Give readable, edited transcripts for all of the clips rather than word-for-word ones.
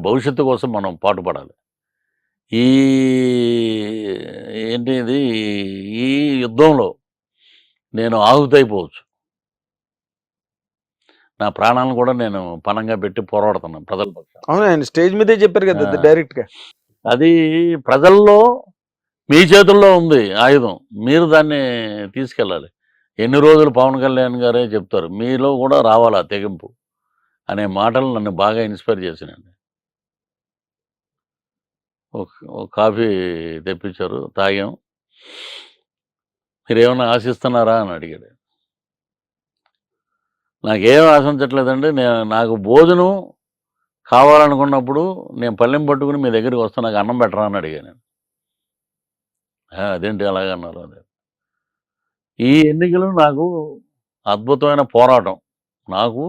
భవిష్యత్తు కోసం మనం పాటుపడాలి. ఈ ఏంటి ఇది ఈ యుద్ధంలో నేను ఆహుతైపోవచ్చు. నా ప్రాణాలను కూడా నేను పణంగా పెట్టి పోరాడుతున్నాను ప్రజల పక్షాన. అవును, ఆయన స్టేజ్ మీదే చెప్పారు కదా ఆ. డైరెక్ట్ గా. అది ప్రజల్లో మీ చేతుల్లో ఉంది ఆయుధం. మీరు దాన్ని తీసుకెళ్ళాలి. ఎన్ని రోజులు పవన్ కళ్యాణ్ గారే చెప్తారు. మీలో కూడా రావాలి ఆ తెగింపు అనే మాటలు నన్ను బాగా ఇన్స్పైర్ చేసినాయండి. ఒక కాఫీ తెప్పించారు, తాగాం. మీరేమన్నా ఆశిస్తున్నారా అని అడిగాడు. నాకేం ఆశించట్లేదండి. నాకు భోజనం కావాలనుకున్నప్పుడు నేను పళ్ళెం పట్టుకుని మీ దగ్గరికి వస్తాను, నాకు అన్నం పెట్టరా అని అడిగాను నేను. అదేంటి అలాగన్నారు. అదే ఈ ఎన్నికలు నాకు అద్భుతమైన పోరాటం. నాకు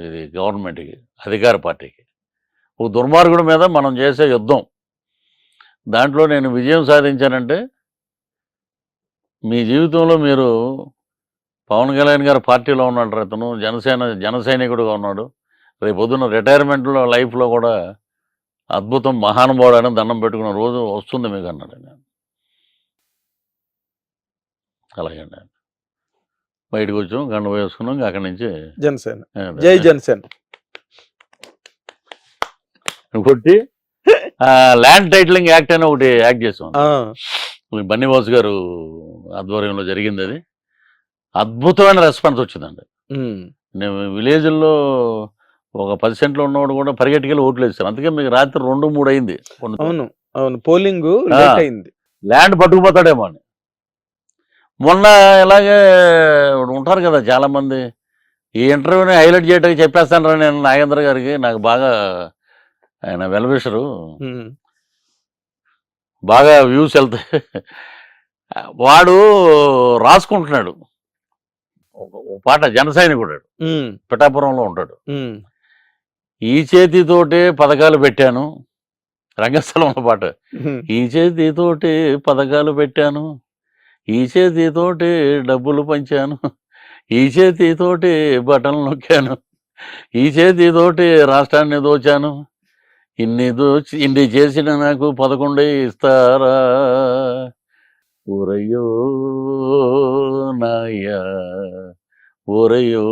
ఇది గవర్నమెంట్కి, అధికార పార్టీకి, ఒక దుర్మార్గుడి మీద మనం చేసే యుద్ధం. దాంట్లో నేను విజయం సాధించానంటే మీ జీవితంలో మీరు పవన్ కళ్యాణ్ గారు పార్టీలో ఉన్నాడు, అతను జన సైనికుడుగా ఉన్నాడు. రేపు పొద్దున్న రిటైర్మెంట్లో లైఫ్లో కూడా అద్భుతం, మహానుభావుడు అని దండం పెట్టుకున్న రోజు వస్తుంది మీకు అన్నాడు. నేను అలాగండి. బయటకు వచ్చాం, గంట వేసుకున్నాం. అక్కడి నుంచి జనసేన, జై జనసేన కొట్టి ల్యాండ్ టైటిలింగ్ యాక్ట్ అని ఒకటి యాక్ట్ చేసాం. బన్నీవాసు గారు ఆధ్వర్యంలో జరిగింది. అది అద్భుతమైన రెస్పాన్స్ వచ్చిందండి. నేను విలేజ్లో ఒక 10 సెంట్లు ఉన్నవాడు కూడా పరిగెట్టుకెళ్ళి ఓట్లు వేస్తారు. అందుకే మీకు రాత్రి 2-3 అయింది. అవును అవును, పోలింగ్ లేట్ అయింది. ల్యాండ్ పట్టుకుపోతాడేమో అని. మొన్న ఇలాగే ఉంటారు కదా చాలామంది, ఈ ఇంటర్వ్యూని హైలైట్ చేయడానికి చెప్పేస్తాను రా నేను నాగేంద్ర గారికి. నాకు బాగా ఆయన వెల్విషరు, బాగా వ్యూస్ వెళ్తాయి. వాడు రాసుకుంటున్నాడు ఒక పాట, జన సైనికుడు, పిఠాపురంలో ఉంటాడు. ఈ చేతితోటే పథకాలు పెట్టాను, రంగస్థలంలో పాట. ఈ చేతితోటే పథకాలు పెట్టాను, ఈ చేతితోటే డబ్బులు పంచాను, ఈ చేతితోటే బటన్లు నొక్కాను, ఈ చేతితోటే రాష్ట్రాన్ని దోచాను, ఇన్ని చేసిన నాకు 11 ఇస్తారా, ఊరయ్యో నాయ్యా, ఊరయ్యో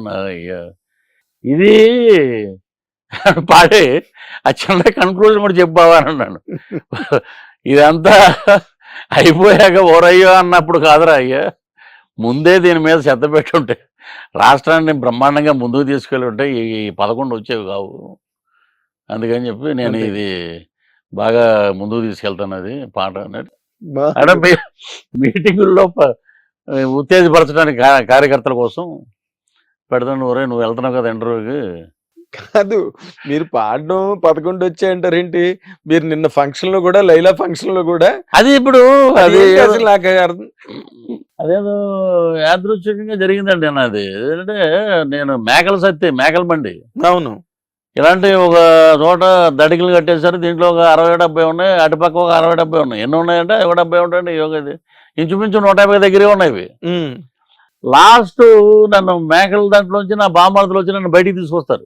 నాయ్యా. ఇది పాడే ఆ చిన్న కన్క్లూజన్ కూడా చెప్పావా అని అన్నాను. ఇదంతా అయిపోయాక ఓరయ్యో అన్నప్పుడు కాదురా అయ్యా, ముందే దీని మీద శ్రద్ధ పెట్టుంటే, రాష్ట్రాన్ని బ్రహ్మాండంగా ముందుకు తీసుకెళ్ళి ఉంటే ఈ 11 వచ్చేవి కావు. అందుకని చెప్పి నేను ఇది బాగా ముందుకు తీసుకెళ్తాను అది పాట అన్నట్టు. అంటే మీటింగుల్లో ఉత్తేజపరచడానికి కార్యకర్తల కోసం పెడతాను. ఒరే నువ్వు వెళ్తున్నావు కదా ఇంటర్వ్యూకి. కాదు, మీరు పాడడం 11 వచ్చాయంటారేంటి? మీరు నిన్న ఫంక్షన్ లో కూడా, లైలా ఫంక్షన్ లో కూడా అది ఇప్పుడు అది అసలు నాకు అర్థం, అదేదో యాదృచ్ఛికంగా జరిగిందండి. నాది ఏంటంటే నేను మేకల బండి. అవును, ఇలాంటి ఒక చోట దడికలు కట్టేశారు. దీంట్లో ఒక 60-70 ఉన్నాయి, అటుపక్క ఒక 60-70 ఉన్నాయి. ఎన్ని ఉన్నాయంటే 70 ఉంటాయండి. యోగది ఇంచుమించు 150 దగ్గరే ఉన్నాయి. లాస్ట్ నన్ను మేకల దాంట్లోంచి, నా బామ్మర్దులు వచ్చి నన్ను బయటికి తీసుకొస్తారు.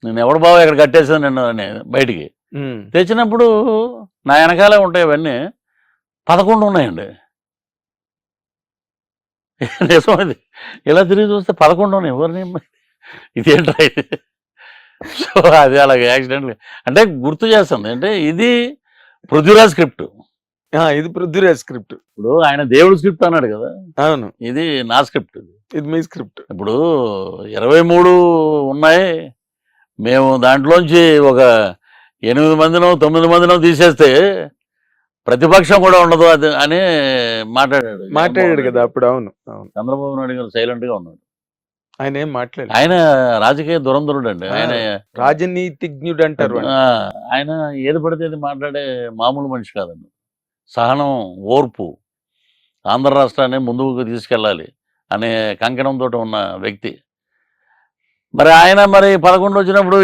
నేను ఎవడు బాబు ఇక్కడ కట్టేసాను నిన్న బయటికి తెచ్చినప్పుడు నా వెనకాలే ఉంటాయి అవన్నీ. 11 ఉన్నాయండి. నిజం ఇది. ఇలా తిరిగి చూస్తే 11 ఉన్నాయి. ఎవరిని ఇదేంటా ఇది? సో అది అలాగే యాక్సిడెంట్ అంటే గుర్తు చేస్తుంది. అంటే ఇది పృథ్వీరాజ్ స్క్రిప్ట్, ఇది పృథ్వీరాజ్ స్క్రిప్ట్. ఇప్పుడు ఆయన దేవుడు స్క్రిప్ట్ అన్నాడు కదా. అవును, ఇది నా స్క్రిప్ట్, ఇది మీ స్క్రిప్ట్. ఇప్పుడు 23 ఉన్నాయి. మేము దాంట్లోంచి ఒక 8 మందినో 9 మందినో తీసేస్తే ప్రతిపక్షం కూడా ఉండదు అది అని మాట్లాడాడు కదా అప్పుడు. అవును అవును, చంద్రబాబు నాయుడు గారు సైలెంట్ గా ఉన్నాడు. ఆయన ఏం మాట్లాడారు. ఆయన రాజకీయ దురంధరుడు అండి. ఆయన రాజనీతిజ్ఞుడు అంటారు. ఆయన ఏది పడితే అది మాట్లాడే మామూలు మనిషి కాదండి. సహనం, ఓర్పు, ఆంధ్ర రాష్ట్రాన్ని ముందుకు తీసుకెళ్ళాలి అనే కంకణంతో ఉన్న వ్యక్తి. మరి ఆయన 11 వచ్చినప్పుడు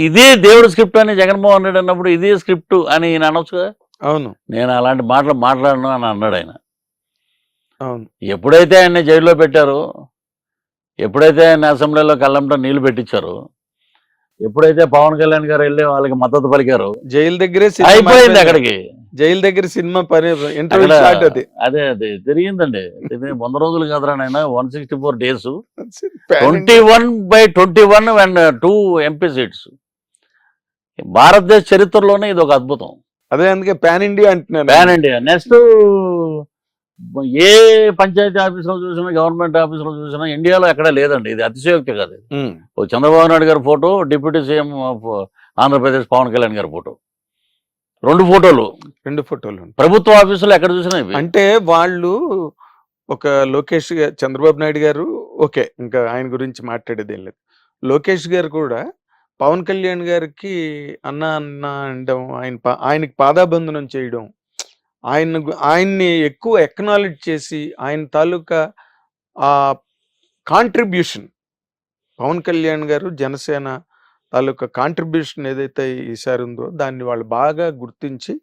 ఇదే దేవుడు స్క్రిప్ట్ అని జగన్మోహన్ రెడ్డి అన్నప్పుడు ఇదే స్క్రిప్ట్ అని ఈయన అనొచ్చుగా. అవును, నేను అలాంటి మాటలు మాట్లాడను అని అన్నాడు ఆయన. అవును, ఎప్పుడైతే ఆయన్ని జైల్లో పెట్టారో ఎప్పుడైతే ఆయన అసెంబ్లీలో కళ్ళంట నీళ్లు పెట్టించారో, ఎప్పుడైతే పవన్ కళ్యాణ్ గారు వెళ్ళి వాళ్ళకి మద్దతు పలికారో, జైలు దగ్గరే అయిపోయింది అక్కడికి. జైలు దగ్గర సినిమా పని ఇంటర్వ్యూ అక్కడ స్టార్ట్ అది. అదే జరిగిందండి. ఇది 100 రోజులు కాదురా నాయన, 164 days, 21/21 అండ్ 2 MP సీట్స్. భారతదేశ చరిత్రలోనే ఇది ఒక అద్భుతం. అదే అందుకే పాన్ ఇండియా అంటున్నాను. Pan India. నెక్స్ట్ ఏ పంచాయతీ ఆఫీసులో చూసినా, గవర్నమెంట్ ఆఫీసులో చూసినా ఇండియాలో ఎక్కడా లేదండి. ఇది అతిశయోక్తి కాదు. ఓ చంద్రబాబు నాయుడు గారి photo, deputy CM of Andhra Pradesh Pawan Kalyan గారి ఫోటో, 2 ఫోటోలు ప్రభుత్వ ఆఫీసులో ఎక్కడ చూసినా ఇవి. అంటే వాళ్ళు ఒక లోకేష్ గారు, చంద్రబాబు నాయుడు గారు ఓకే, ఇంకా ఆయన గురించి మాట్లాడేది ఏం లేదు. లోకేష్ గారు కూడా పవన్ కళ్యాణ్ గారికి అన్న అన్న అనడం, ఆయనకి పాదాబంధనం చేయడం, ఆయన్ని ఎక్కువ ఎక్నాలెడ్జ్ చేసి ఆయన తాలూకా ఆ కాంట్రిబ్యూషన్, పవన్ కళ్యాణ్ గారు జనసేన తాలూకా కాంట్రిబ్యూషన్ ఏదైతే ఈసారి ఉందో దాన్ని వాళ్ళు బాగా గుర్తించి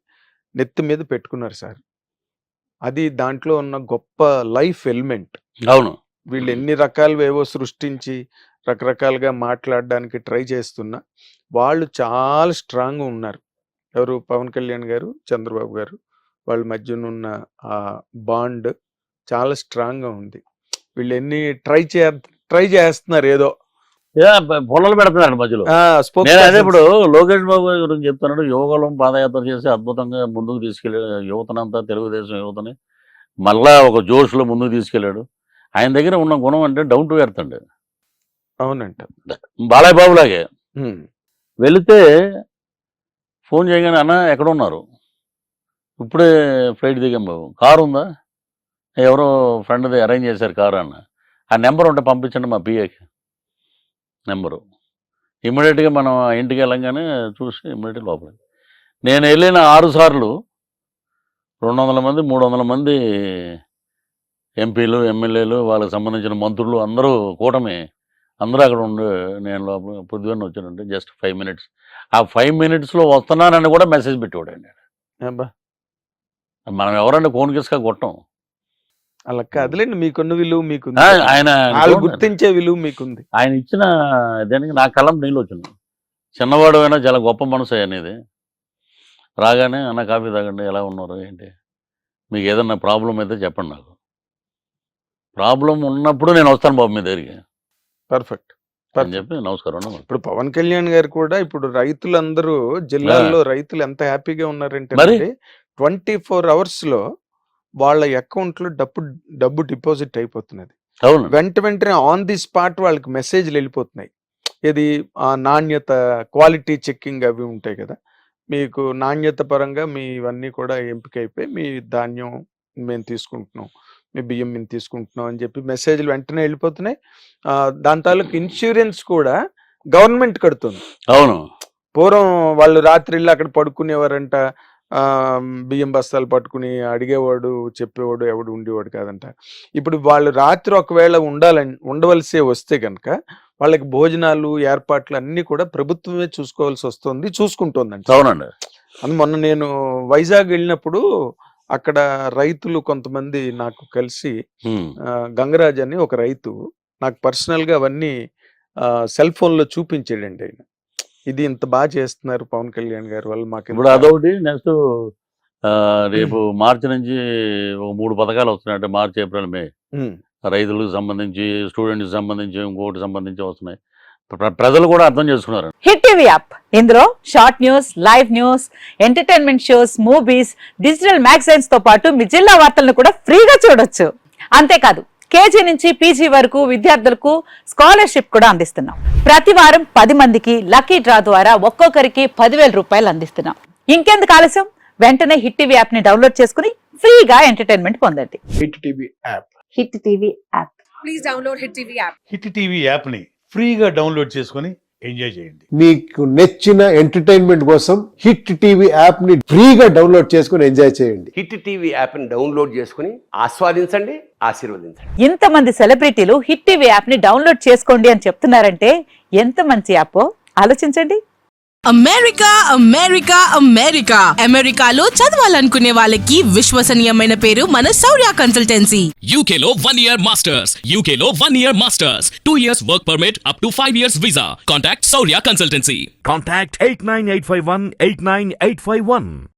నెత్తి మీద పెట్టుకున్నారు సార్. అది దాంట్లో ఉన్న గొప్ప లైఫ్ ఎలిమెంట్. అవును. వీళ్ళు ఎన్ని రకాలు ఏవో సృష్టించి రకరకాలుగా మాట్లాడడానికి ట్రై చేస్తున్నా వాళ్ళు చాలా స్ట్రాంగ్గా ఉన్నారు. ఎవరు? పవన్ కళ్యాణ్ గారు, చంద్రబాబు గారు, వాళ్ళ మధ్యనున్న ఆ బాండ్ చాలా స్ట్రాంగ్గా ఉంది. వీళ్ళు ఎన్ని ట్రై చేస్తున్నారు ఏదో పొలాలు పెడుతున్నాడు మధ్యలో. నేను అదే ఇప్పుడు లోకేష్ బాబు గురించి చెప్తున్నాడు. యువకులం పాదయాత్ర చేసి అద్భుతంగా ముందుకు తీసుకెళ్ళాడు యువతనంతా, తెలుగుదేశం యువతని మళ్ళా ఒక జోష్లో ముందుకు తీసుకెళ్ళాడు. ఆయన దగ్గర ఉన్న గుణం అంటే డౌన్ టు ఎర్త్ అండి. అవునంట. బాలయ్య బాబు లాగే వెళితే ఫోన్ చేయగానే, అన్న ఎక్కడ ఉన్నారు, ఇప్పుడే ఫ్లైట్ దిగాం బాబు, కారు ఉందా, ఎవరో ఫ్రెండ్ది అరేంజ్ చేశారు కారు అన్న, ఆ నెంబర్ ఉంటే పంపించండి మా పిఏకి నెంబరు. ఇమ్మీడియట్గా మనం ఇంటికి వెళ్ళంగానే చూసి ఇమ్మీడియట్గా లోపలికి. నేను వెళ్ళిన 6 సార్లు 200 మంది 300 మంది ఎంపీలు, ఎమ్మెల్యేలు, వాళ్ళకి సంబంధించిన మంత్రులు అందరూ కూటమి అందరూ అక్కడ ఉండి, నేను లోపల పొద్దున్న వచ్చానంటే జస్ట్ 5 minutes. ఆ 5 minutesలో వస్తున్నానని కూడా మెసేజ్ పెట్టేవాడండి. మనం ఎవరంటే ఫోన్ కిస్కా కొట్టం. అలా కాదులేండి, మీకున్న విలువ మీకుంది, ఆయన గుర్తించే విలువ మీకుంది. ఆయన ఇచ్చిన దానికి నా కళ్ళం నీళ్ళు వచ్చింది. చిన్నవాడు అయినా చాలా గొప్ప మనసు అనేది. రాగానే అన్న కాఫీ తాగండి, ఎలా ఉన్నారు, ఏంటి, మీకు ఏదన్నా ప్రాబ్లం అయితే చెప్పండి, నాకు ప్రాబ్లం ఉన్నప్పుడు నేను వస్తాను బాబు మీ దగ్గరికి, పర్ఫెక్ట్ అని చెప్పి నమస్కారం. ఇప్పుడు పవన్ కళ్యాణ్ గారు కూడా ఇప్పుడు రైతులందరూ జిల్లాల్లో రైతులు ఎంత హ్యాపీగా ఉన్నారంటే 24 hours వాళ్ళ అకౌంట్ లో డబ్బు డిపాజిట్ అయిపోతున్నది. వెంటనే ఆన్ ది స్పాట్ వాళ్ళకి మెసేజ్లు వెళ్ళిపోతున్నాయి. ఇది నాణ్యత, క్వాలిటీ చెక్కింగ్ అవి ఉంటాయి కదా, మీకు నాణ్యత పరంగా మీ ఇవన్నీ కూడా ఎంపిక అయిపోయి మీ ధాన్యం మేము తీసుకుంటున్నాం, మీ బియ్యం మేము తీసుకుంటున్నాం అని చెప్పి మెసేజ్లు వెంటనే వెళ్ళిపోతున్నాయి. దాని తాలూకు ఇన్సూరెన్స్ కూడా గవర్నమెంట్ కడుతుంది. అవును. పూర్వం వాళ్ళు రాత్రిళ్ళు అక్కడ పడుకునేవారంట, బియ్యం బస్తాలు పట్టుకుని అడిగేవాడు, చెప్పేవాడు ఎవడు ఉండేవాడు కాదంట. ఇప్పుడు వాళ్ళు రాత్రి ఒకవేళ ఉండవలసే వస్తే కనుక వాళ్ళకి భోజనాలు, ఏర్పాట్లు అన్నీ కూడా ప్రభుత్వమే చూసుకుంటోందంట. అవునండి. అది మొన్న నేను వైజాగ్ వెళ్ళినప్పుడు అక్కడ రైతులు కొంతమంది నాకు కలిసి, గంగరాజ్ అని ఒక రైతు నాకు పర్సనల్గా అవన్నీ సెల్ ఫోన్లో చూపించాడండి. ఆయన ఇది ఇంత బాగా చేస్తున్నారు పవన్ కళ్యాణ్ గారు వల్ల మాకు. ఇప్పుడు అదొకటి. నెక్స్ట్ రేపు మార్చి నుంచి 3 పథకాలు వస్తున్నాయి. అంటే మార్చి, ఏప్రిల్, మే. రైతులకు సంబంధించి, స్టూడెంట్స్ సంబంధించి, ఇంకోటి సంబంధించి వస్తున్నాయి. ప్రజలు కూడా అర్థం చేసుకున్నారు. హిట్ టీవీ యాప్, ఇందులో short news, live news, entertainment shows, movies, digital magazines తో పాటు మీ జిల్లా వార్తలను కూడా ఫ్రీగా చూడొచ్చు. అంతేకాదు కేజీ నుంచి పీజీ వరకు విద్యార్థులకు స్కాలర్షిప్ కూడా అందిస్తున్నాం. ప్రతి వారం 10 మందికి లక్కీ డ్రా ద్వారా ఒక్కొక్కరికి 10,000 రూపాయలు అందిస్తున్నాం. ఇంకెందుకు ఆలస్యం, వెంటనే హిట్ టీవీ యాప్ ని డౌన్లోడ్ చేసుకుని ఫ్రీగా ఎంటర్టైన్మెంట్ పొందండి. Hit TV app. Hit TV app. Please download hit TV app. Hit TV app ని ఫ్రీగా డౌన్లోడ్ చేసుకొని ఎంజాయ్ చేయండి. మీకు నచ్చిన ఎంటర్టైన్మెంట్ కోసం హిట్ టీవీ యాప్ ని ఫ్రీగా డౌన్లోడ్ చేసుకొని ఎంజాయ్ చేయండి. హిట్ టీవీ యాప్ ని డౌన్లోడ్ చేసుకుని ఆస్వాదించండి, ఆశీర్వదించండి. ఇంతమంది సెలబ్రిటీలు హిట్ టీవీ యాప్ ని డౌన్లోడ్ చేసుకోండి అని చెప్తున్నారంటే ఎంత మంచి యాప్ ఆలోచించండి. అమెరికా అమెరికా అమెరికా అమెరికాలో చదవాలనుకునే వాళ్ళకి విశ్వసనీయమైన పేరు మన శౌర్య consultancy. UK Law 1 Year Masters. UK Law 1 Year Masters. 2 years work permit up to 5 years visa. Contact Saurya Consultancy. Contact 89851 89851.